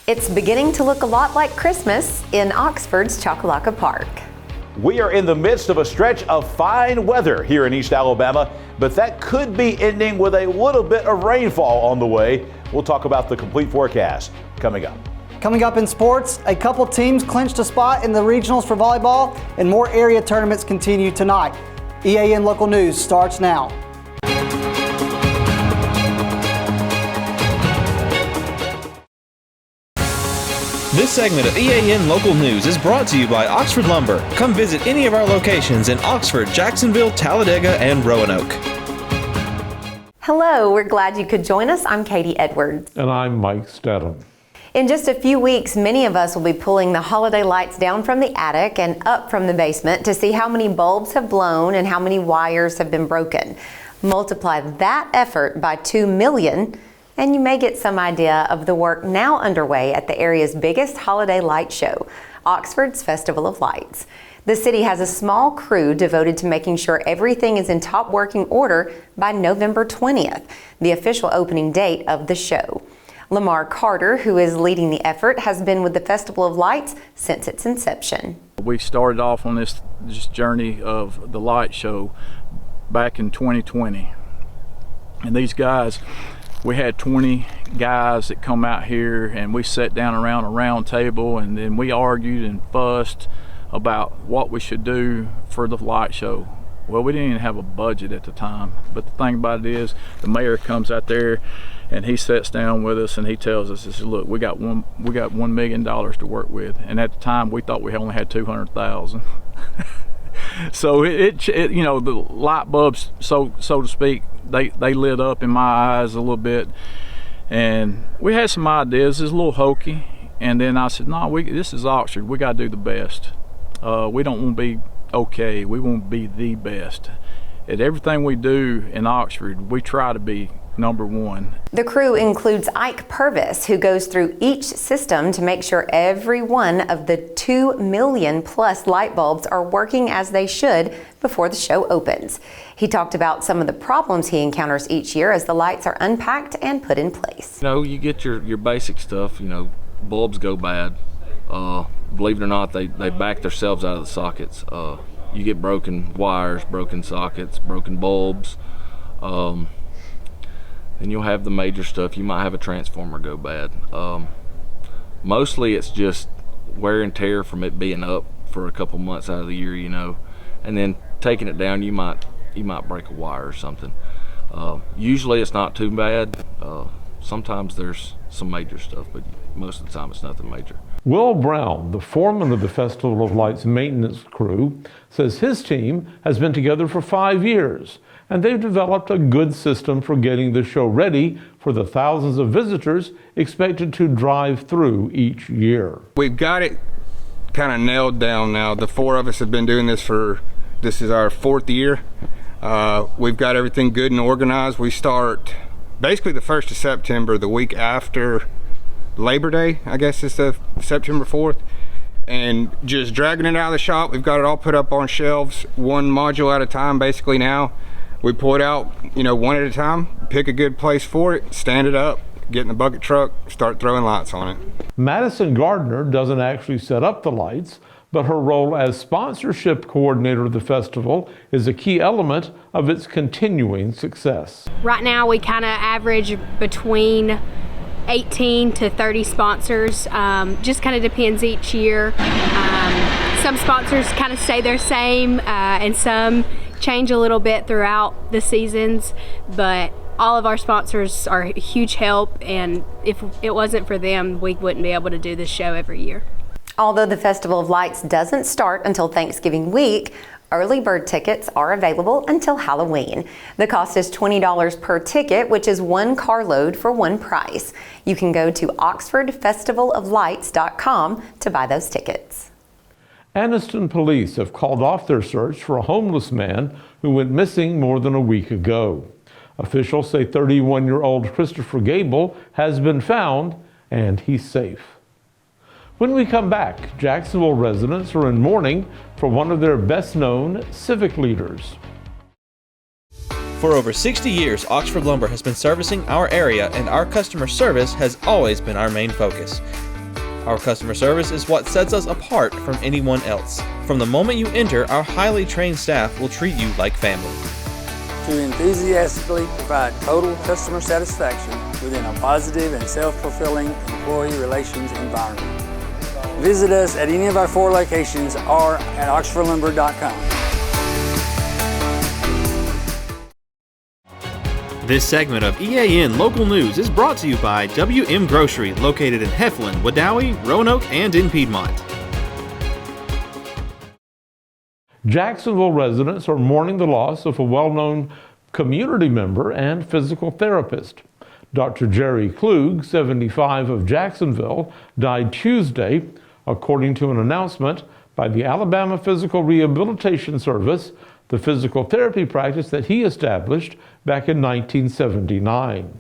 It's beginning to look a lot like Christmas in Oxford's Chocolaca Park. We are in the midst of a stretch of fine weather here in East Alabama, but that could be ending with a little bit of rainfall on the way. We'll talk about the complete forecast coming up. Coming up in sports, a couple teams clinched a spot in the regionals for volleyball, and more area tournaments continue tonight. EAN Local News starts now. This segment of EAN Local News is brought to you by Oxford Lumber. Come visit any of our locations in Oxford, Jacksonville, Talladega, and Roanoke. Hello, we're glad you could join us. I'm Katie Edwards. And I'm Mike Stedham. In just a few weeks, many of us will be pulling the holiday lights down from the attic and up from the basement to see how many bulbs have blown and how many wires have been broken. Multiply that effort by 2 million, and you may get some idea of the work now underway at the area's biggest holiday light show, Oxford's Festival of Lights. The city has a small crew devoted to making sure everything is in top working order by November 20th, the official opening date of the show. Lamar Carter, who is leading the effort, has been with the Festival of Lights since its inception. We started off on this journey of the light show back in 2020. And these guys, we had 20 guys that come out here, and we sat down around a round table, and then we argued and fussed about what we should do for the light show. Well, we didn't even have a budget at the time, but the thing about it is the mayor comes out there and he sits down with us and he tells us, he says, look, we got $1 million to work with, and at the time we thought we only had 200,000. So it you know, the light bulbs, so to speak, they lit up in my eyes a little bit, and we had some ideas. It's a little hokey, and then I said, no, this is Oxford. We got to do the best. We don't want to be okay. We want to be the best. At everything we do in Oxford, we try to be number one. The crew includes Ike Purvis, who goes through each system to make sure every one of the 2 million plus light bulbs are working as they should before the show opens. He talked about some of the problems he encounters each year as the lights are unpacked and put in place. You know, you get your basic stuff, you know, bulbs go bad. Believe it or not, they back themselves out of the sockets. You get broken wires, broken sockets, broken bulbs. Then you'll have the major stuff. You might have a transformer go bad. Mostly it's just wear and tear from it being up for a couple months out of the year, you know. And then taking it down, you might break a wire or something. Usually it's not too bad. Sometimes there's some major stuff, but most of the time it's nothing major. Will Brown, the foreman of the Festival of Lights maintenance crew, says his team has been together for 5 years, and they've developed a good system for getting the show ready for the thousands of visitors expected to drive through each year. We've got it kind of nailed down now. The four of us have been doing this is our 4th year. We've got everything good and organized. We start basically the 1st of September, the week after Labor Day, I guess is the September 4th, and just dragging it out of the shop. We've got it all put up on shelves, one module at a time basically now. We pull it out, you know, one at a time, pick a good place for it, stand it up, get in the bucket truck, start throwing lights on it. Madison Gardner doesn't actually set up the lights, but her role as sponsorship coordinator of the festival is a key element of its continuing success. Right now we kind of average between 18 to 30 sponsors, just kind of depends each year. Some sponsors kind of stay the same and some change a little bit throughout the seasons, but all of our sponsors are a huge help, and if it wasn't for them, we wouldn't be able to do this show every year. Although the Festival of Lights doesn't start until Thanksgiving week, early bird tickets are available until Halloween. The cost is $20 per ticket, which is one carload for one price. You can go to oxfordfestivaloflights.com to buy those tickets. Anniston police have called off their search for a homeless man who went missing more than a week ago. Officials say 31-year-old Christopher Gable has been found and he's safe. When we come back, Jacksonville residents are in mourning for one of their best-known civic leaders. For over 60 years, Oxford Lumber has been servicing our area, and our customer service has always been our main focus. Our customer service is what sets us apart from anyone else. From the moment you enter, our highly trained staff will treat you like family. To enthusiastically provide total customer satisfaction within a positive and self-fulfilling employee relations environment. Visit us at any of our 4 locations or at oxfordlumber.com. This segment of EAN Local News is brought to you by WM Grocery, located in Heflin, Wadowee, Roanoke, and in Piedmont. Jacksonville residents are mourning the loss of a well-known community member and physical therapist. Dr. Jerry Klug, 75 of Jacksonville, died Tuesday, according to an announcement by the Alabama Physical Rehabilitation Service, the physical therapy practice that he established back in 1979.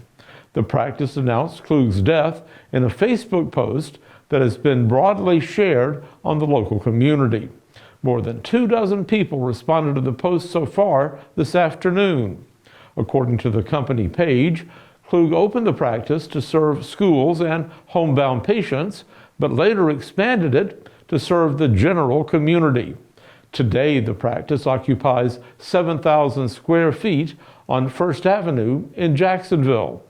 The practice announced Klug's death in a Facebook post that has been broadly shared on the local community. More than 24 people responded to the post so far this afternoon. According to the company page, Klug opened the practice to serve schools and homebound patients, but later expanded it to serve the general community. Today, the practice occupies 7,000 square feet on First Avenue in Jacksonville.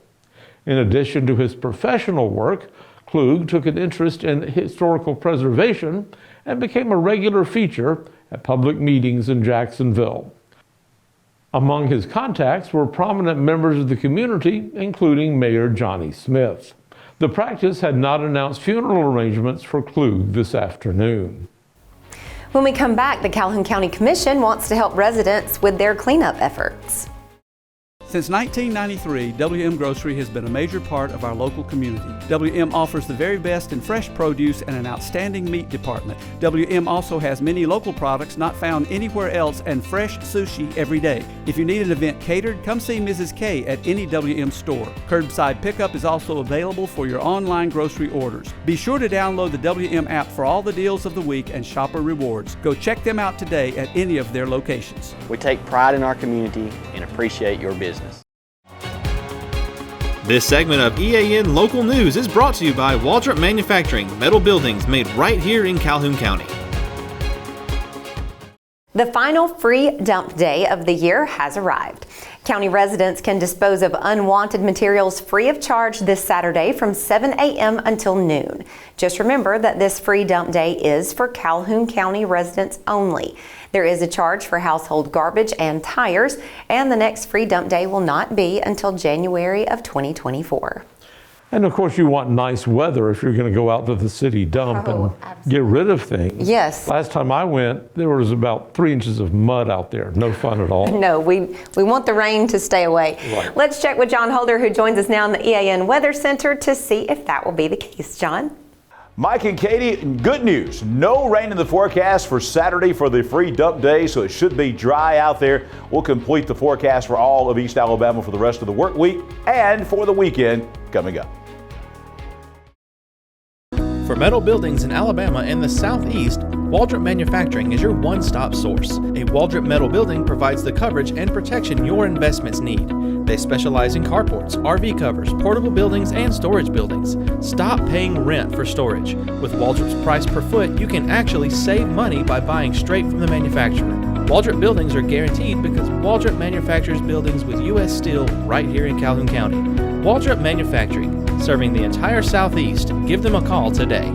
In addition to his professional work, Klug took an interest in historical preservation and became a regular feature at public meetings in Jacksonville. Among his contacts were prominent members of the community, including Mayor Johnny Smith. The practice had not announced funeral arrangements for Klug this afternoon. When we come back, the Calhoun County Commission wants to help residents with their cleanup efforts. Since 1993, WM Grocery has been a major part of our local community. WM offers the very best in fresh produce and an outstanding meat department. WM also has many local products not found anywhere else and fresh sushi every day. If you need an event catered, come see Mrs. K at any WM store. Curbside pickup is also available for your online grocery orders. Be sure to download the WM app for all the deals of the week and shopper rewards. Go check them out today at any of their locations. We take pride in our community and appreciate your business. This segment of EAN Local News is brought to you by Waldrop Manufacturing, metal buildings made right here in Calhoun County. The final free dump day of the year has arrived. County residents can dispose of unwanted materials free of charge this Saturday from 7 a.m. until noon. Just remember that this free dump day is for Calhoun County residents only. There is a charge for household garbage and tires, and the next free dump day will not be until January of 2024. And of course, you want nice weather if you're going to go out to the city dump and get rid of things. Yes. Last time I went, there was about 3 inches of mud out there. No fun at all. No, we want the rain to stay away. Right. Let's check with John Holder, who joins us now in the EAN Weather Center, to see if that will be the case. John? Mike and Katie, good news. No rain in the forecast for Saturday for the free dump day, so it should be dry out there. We'll complete the forecast for all of East Alabama for the rest of the work week and for the weekend coming up. For metal buildings in Alabama and the Southeast, Waldrop Manufacturing is your one-stop source. A Waldrop metal building provides the coverage and protection your investments need. They specialize in carports, RV covers, portable buildings, and storage buildings. Stop paying rent for storage. With Waldrop's price per foot, you can actually save money by buying straight from the manufacturer. Waldrop buildings are guaranteed because Waldrop manufactures buildings with U.S. steel right here in Calhoun County. Waldrop Manufacturing, serving the entire Southeast. Give them a call today.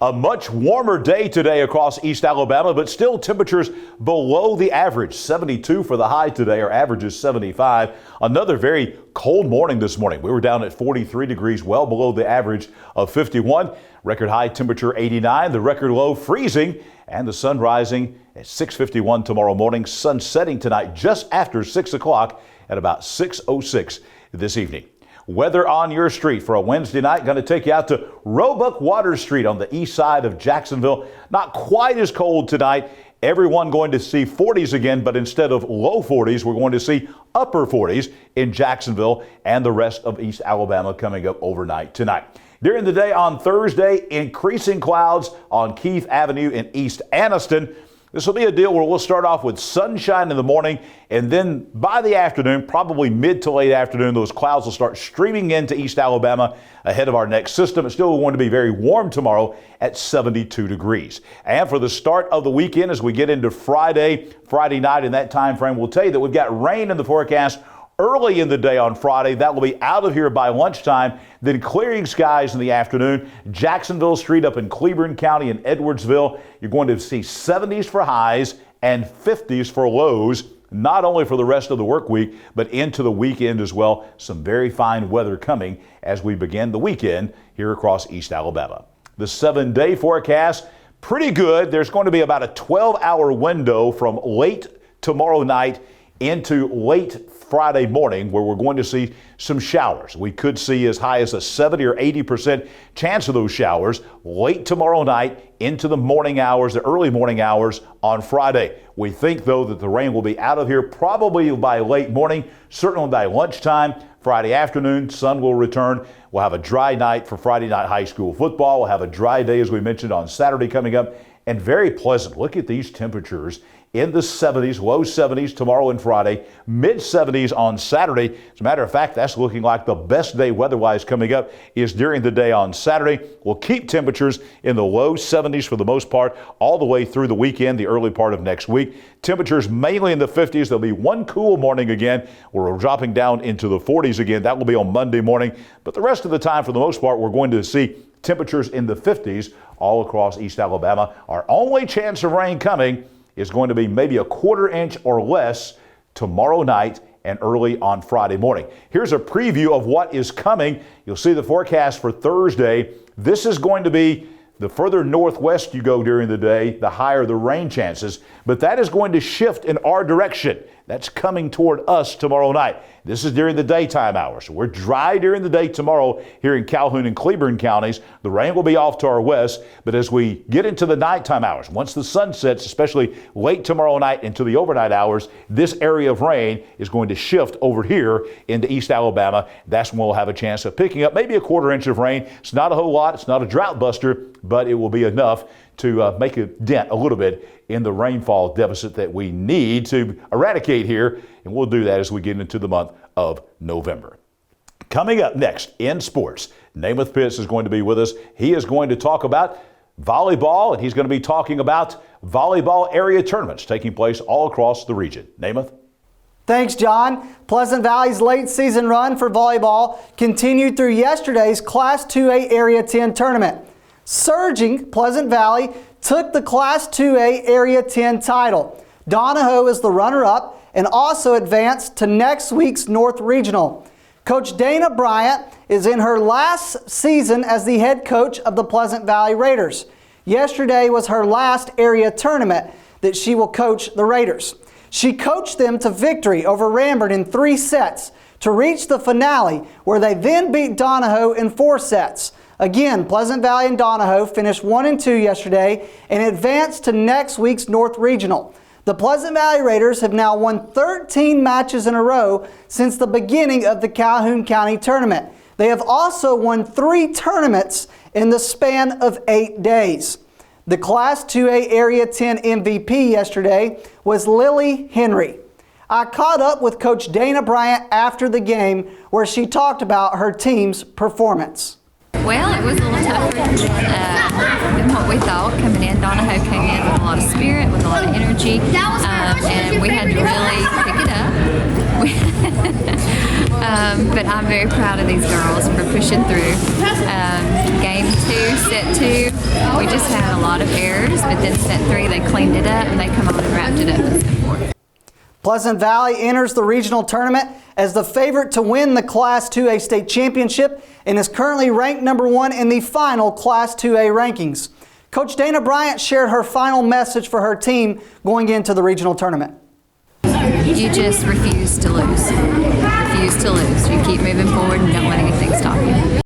A much warmer day today across East Alabama, but still temperatures below the average. 72 for the high today. Our average is 75. Another very cold morning this morning. We were down at 43 degrees, well below the average of 51. Record high temperature 89. The record low freezing, and the sun rising at 6:51 tomorrow morning. Sun setting tonight just after 6 o'clock at about 6:06 this evening. Weather on your street for a Wednesday night. Going to take you out to Roebuck Water Street on the east side of Jacksonville. Not quite as cold tonight. Everyone going to see 40s again, but instead of low 40s, we're going to see upper 40s in Jacksonville and the rest of East Alabama coming up overnight tonight. During the day on Thursday, increasing clouds on Keith Avenue in East Anniston. This will be a deal where we'll start off with sunshine in the morning, and then by the afternoon, probably mid to late afternoon, those clouds will start streaming into East Alabama ahead of our next system. It's still going to be very warm tomorrow at 72 degrees. And for the start of the weekend, as we get into Friday night in that time frame, we'll tell you that we've got rain in the forecast early in the day on Friday. That will be out of here by lunchtime, then clearing skies in the afternoon. Jacksonville Street up in Cleburne County and Edwardsville, you're going to see 70s for highs and 50s for lows, not only for the rest of the work week, but into the weekend as well. Some very fine weather coming as we begin the weekend here across East Alabama. The 7-day forecast, pretty good. There's going to be about a 12-hour window from late tomorrow night into late Friday morning where we're going to see some showers. We could see as high as a 70 or 80% chance of those showers late tomorrow night into the morning hours, the early morning hours on Friday. We think, though, that the rain will be out of here probably by late morning, certainly by lunchtime. Friday afternoon, sun will return. We'll have a dry night for Friday night high school football. We'll have a dry day, as we mentioned, on Saturday coming up, and very pleasant. Look at these temperatures in the 70s, low 70s tomorrow and Friday, mid 70s on Saturday. As a matter of fact, that's looking like the best day weather-wise coming up is during the day on Saturday. We'll keep temperatures in the low 70s for the most part all the way through the weekend, the early part of next week. Temperatures mainly in the 50s. There'll be one cool morning again where we're dropping down into the 40s again. That will be on Monday morning. But the rest of the time, for the most part, we're going to see temperatures in the 50s all across East Alabama. Our only chance of rain coming is going to be maybe a quarter inch or less tomorrow night and early on Friday morning. Here's a preview of what is coming. You'll see the forecast for Thursday. This is going to be the further northwest you go during the day, the higher the rain chances, but that is going to shift in our direction. That's coming toward us tomorrow night. This is during the daytime hours. So we're dry during the day tomorrow here in Calhoun and Cleburne counties. The rain will be off to our west, but as we get into the nighttime hours, once the sun sets, especially late tomorrow night into the overnight hours, this area of rain is going to shift over here into East Alabama. That's when we'll have a chance of picking up maybe a quarter inch of rain. It's not a whole lot. It's not a drought buster, but it will be enough to make a dent a little bit in the rainfall deficit that we need to eradicate here, and we'll do that as we get into the month of November. Coming up next in sports, Namath Pitts is going to be with us. He is going to talk about volleyball, and he's going to be talking about volleyball area tournaments taking place all across the region. Namath? Thanks, John. Pleasant Valley's late season run for volleyball continued through yesterday's Class 2A Area 10 tournament. Surging Pleasant Valley took the Class 2A Area 10 title. Donahoe is the runner-up and also advanced to next week's North Regional. Coach Dana Bryant is in her last season as the head coach of the Pleasant Valley Raiders. Yesterday was her last area tournament that she will coach the Raiders. She coached them to victory over Rambert in 3 sets to reach the finale, where they then beat Donahoe in 4 sets. Again, Pleasant Valley and Donahoe finished 1 and 2 yesterday and advanced to next week's North Regional. The Pleasant Valley Raiders have now won 13 matches in a row since the beginning of the Calhoun County tournament. They have also won 3 tournaments in the span of 8 days. The Class 2A Area 10 MVP yesterday was Lily Henry. I caught up with Coach Dana Bryant after the game, where she talked about her team's performance. Well, it was a little tougher than what we thought coming in. Donahoe came in with a lot of spirit, with a lot of energy, and we had to really pick it up. But I'm very proud of these girls for pushing through. Game 2, set 2, we just had a lot of errors, but then set 3 they cleaned it up and they come on and wrapped it up in set 4. Pleasant Valley enters the regional tournament as the favorite to win the Class 2A state championship and is currently ranked number 1 in the final Class 2A rankings. Coach Dana Bryant shared her final message for her team going into the regional tournament. You just refuse to lose. Refuse to lose. You keep moving forward and don't let anything stop you.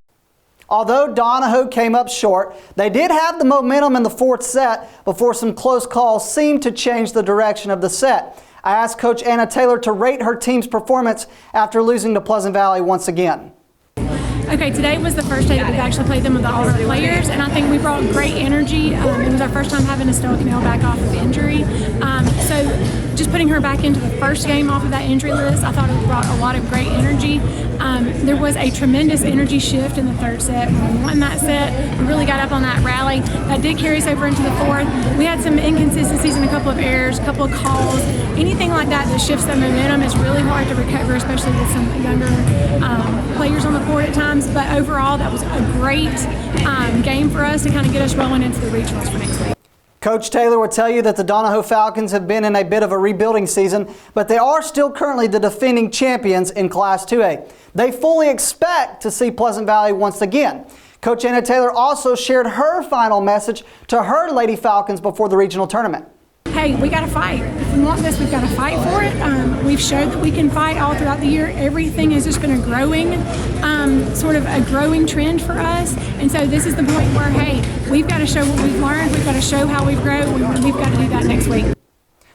Although Donahoe came up short, they did have the momentum in the 4th set before some close calls seemed to change the direction of the set. I asked Coach Anna Taylor to rate her team's performance after losing to Pleasant Valley once again. Okay, today was the first day that we've actually played them with all of our players, and I think we brought great energy. It was our first time having Estella Cannell back off of injury. So just putting her back into the first game off of that injury list, I thought it brought a lot of great energy. There was a tremendous energy shift in the third set. When we won that set, we really got up on that rally. That did carry us over into the fourth. We had some inconsistencies and a couple of errors, a couple of calls. Anything like that that shifts the momentum is really hard to recover, especially with some younger players on the court at times. But overall, that was a great game for us to kind of get us rolling into the regionals for next week. Coach Taylor will tell you that the Donahoe Falcons have been in a bit of a rebuilding season, but they are still currently the defending champions in Class 2A. They fully expect to see Pleasant Valley once again. Coach Anna Taylor also shared her final message to her Lady Falcons before the regional tournament. Hey, we got to fight. If we want this, we've got to fight for it. We've showed that we can fight all throughout the year. Everything has just been a growing, sort of a growing trend for us. And so this is the point where, hey, we've got to show what we've learned. We've got to show how we've grown. We've got to do that next week.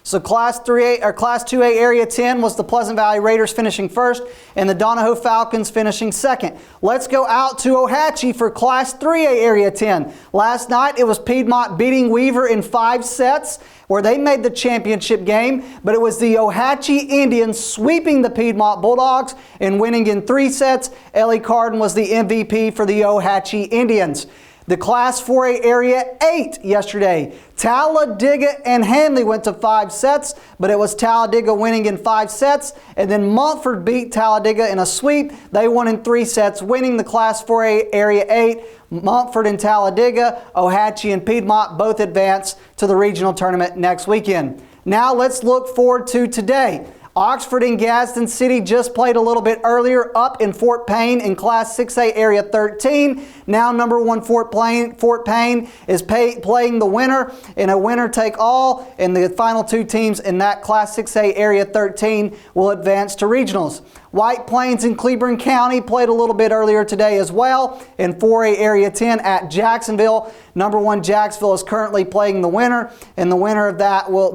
So Class 2A Area 10 was the Pleasant Valley Raiders finishing first and the Donahoe Falcons finishing second. Let's go out to Ohatchee for Class 3A Area 10. Last night it was Piedmont beating Weaver in 5 sets where they made the championship game, but it was the Ohatchee Indians sweeping the Piedmont Bulldogs and winning in 3 sets. Ellie Carden was the MVP for the Ohatchee Indians. The Class 4A Area 8 yesterday. Talladega and Hanley went to 5 sets, but it was Talladega winning in 5 sets, and then Montford beat Talladega in a sweep. They won in 3 sets, winning the Class 4A Area 8. Montford and Talladega, Ohatchee and Piedmont both advance to the regional tournament next weekend. Now let's look forward to today. Oxford and Gadsden City just played a little bit earlier up in Fort Payne in Class 6A Area 13. Now number 1 Fort Payne is playing the winner in a winner-take-all, and the final 2 teams in that Class 6A Area 13 will advance to regionals. White Plains and Cleburne County played a little bit earlier today as well in 4A Area 10 at Jacksonville. Number 1 Jacksonville is currently playing the winner, and the winner of that will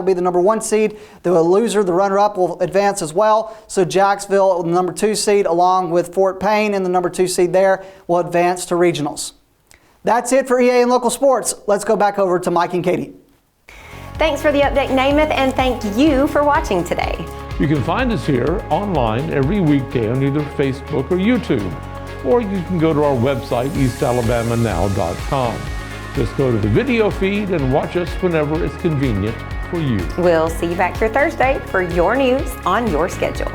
be the number 1 seed. The loser, the runner-up, will advance as well. So Jacksonville, the number 2 seed, along with Fort Payne and the number 2 seed there, will advance to regionals. That's it for EA and local sports. Let's go back over to Mike and Katie. Thanks for the update, Namath, and thank you for watching today. You can find us here online every weekday on either Facebook or YouTube, or you can go to our website, eastalabamanow.com. Just go to the video feed and watch us whenever it's convenient for you. We'll see you back here Thursday for your news on your schedule.